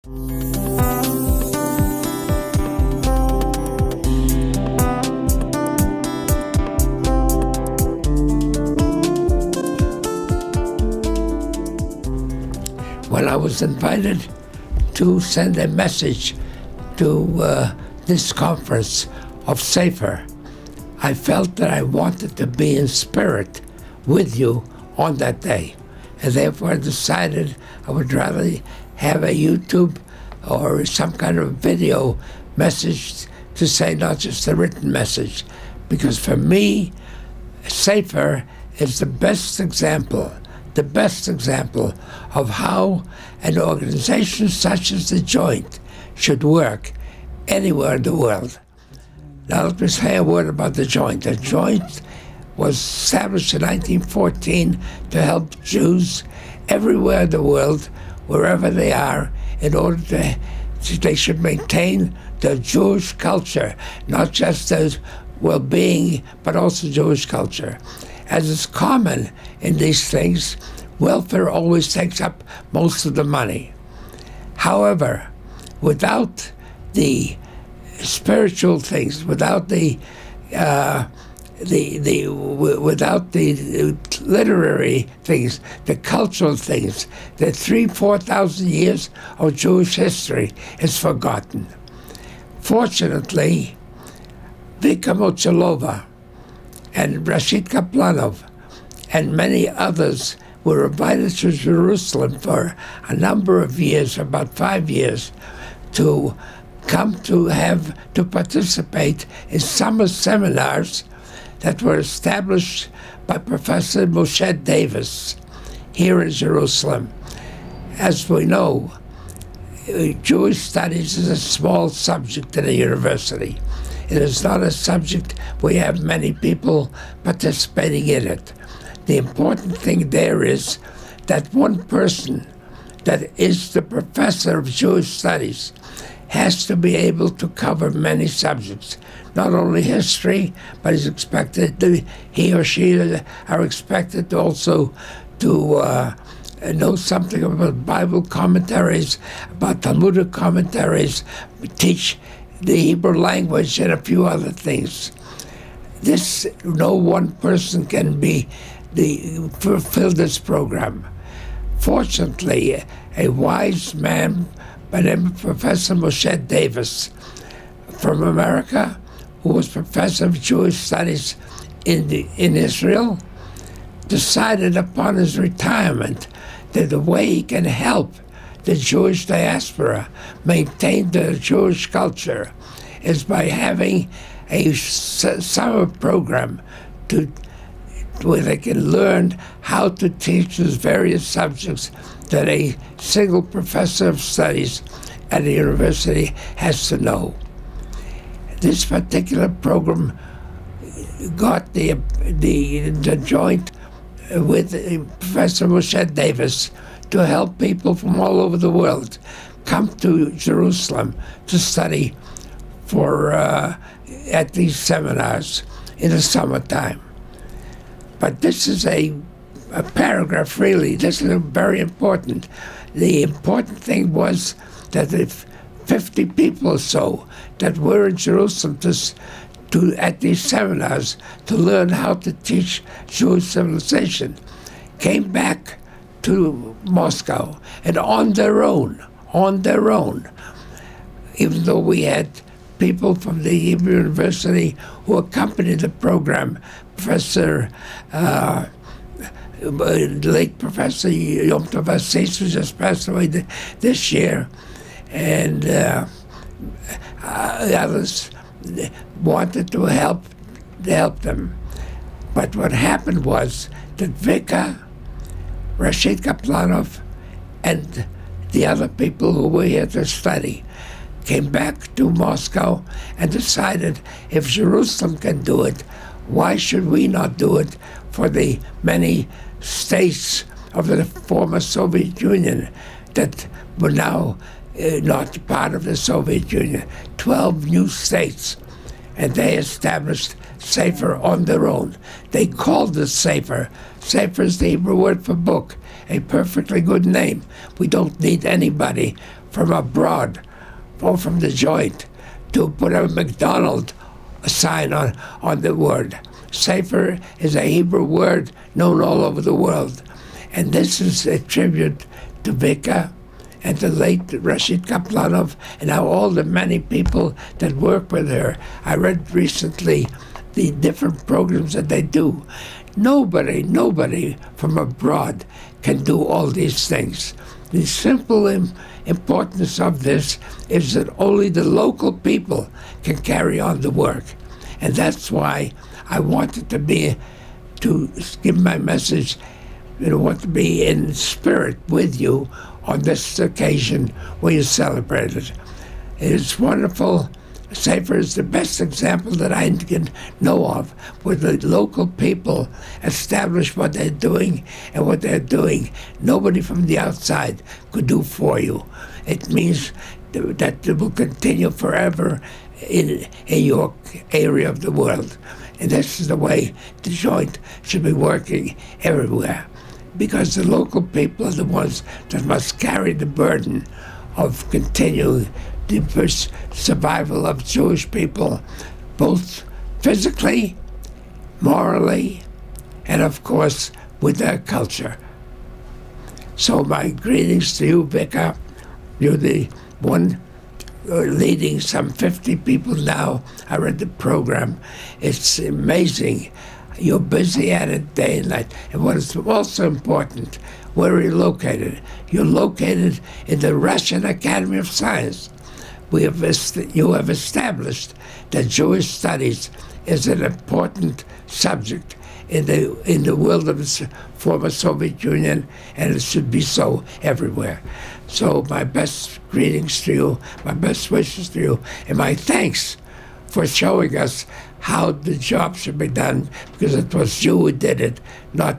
When I was invited to send a message to this conference of Sefer, I felt that I wanted to be in spirit with you on that day. And therefore I decided I would rather have a YouTube or some kind of video message to say, not just a written message. Because for me, Sefer is the best example of how an organization such as the Joint should work anywhere in the world. Now let me say a word about the Joint. The Joint was established in 1914 to help Jews everywhere in the world, wherever they are, in order they should maintain their Jewish culture, not just their well-being, but also Jewish culture. As is common in these things, welfare always takes up most of the money. However, without the spiritual things, without the literary things, the cultural things, the 3,000–4,000 years of Jewish history is forgotten. Fortunately, Vika Mochalova and Rashid Kaplanov and many others were invited to Jerusalem for a number of years, about 5 years, to come to participate in summer seminars that were established by Professor Moshe Davis here in Jerusalem. As we know, Jewish studies is a small subject in a university. It is not a subject where you have many people participating in it. The important thing there is that one person that is the professor of Jewish studies has to be able to cover many subjects, not only history, but he or she are expected also to know something about Bible commentaries, about Talmudic commentaries, teach the Hebrew language, and a few other things. No one person can fulfill this program. Fortunately, a wise man by the name of Professor Moshe Davis from America, who was professor of Jewish studies in Israel, decided upon his retirement that the way he can help the Jewish diaspora maintain their Jewish culture is by having a summer program where they can learn how to teach these various subjects that a single professor of studies at a university has to know. This particular program got the Joint with Professor Moshe Davis to help people from all over the world come to Jerusalem to study at these seminars in the summertime. But this is a paragraph, really. This is very important. The important thing was that if 50 people or so that were in Jerusalem at these seminars to learn how to teach Jewish civilization came back to Moscow, and on their own, even though we had people from the Hebrew University who accompanied the program, late Professor Yom Tov Assis, who just passed away this year, and others wanted to help them. But what happened was that Vika, Rashid Kaplanov, and the other people who were here to study came back to Moscow and decided if Jerusalem can do it, why should we not do it for the many states of the former Soviet Union that were now not part of the Soviet Union? 12 new states. And they established Sefer on their own. They called it Sefer. Sefer is the Hebrew word for book, a perfectly good name. We don't need anybody from abroad or from the joint to put a McDonald's sign on the word. Sefer is a Hebrew word known all over the world. And this is a tribute to Vika and to late Rashid Kaplanov and now all the many people that work with her. I read recently the different programs that they do. Nobody from abroad can do all these things. The simple importance of this is that only the local people can carry on the work. And that's why I wanted to give my message, want to be in spirit with you on this occasion where you celebrate it. It is wonderful. Sefer is the best example that I can know of, where the local people establish what they're doing, and what they're doing, nobody from the outside could do for you. It means that it will continue forever in your area of the world. And this is the way the joint should be working everywhere, because the local people are the ones that must carry the burden of continuing the survival of Jewish people, both physically, morally, and of course with their culture. So my greetings to you, Vika. You're the one leading some 50 people now. I read the program. It's amazing. You're busy at it day and night. And what is also important, where are you located? You're located in the Russian Academy of Science. You have established that Jewish studies is an important subject in the world of the former Soviet Union, and it should be so everywhere. So my best greetings to you, my best wishes to you, and my thanks for showing us how the job should be done, because it was you who did it, not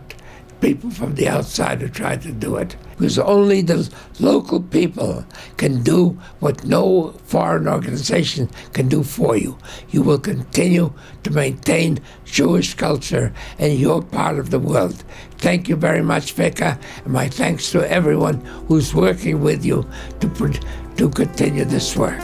people from the outside who tried to do it. Because only the local people can do what no foreign organization can do for you. You will continue to maintain Jewish culture in your part of the world. Thank you very much, Vika, and my thanks to everyone who's working with you to continue this work.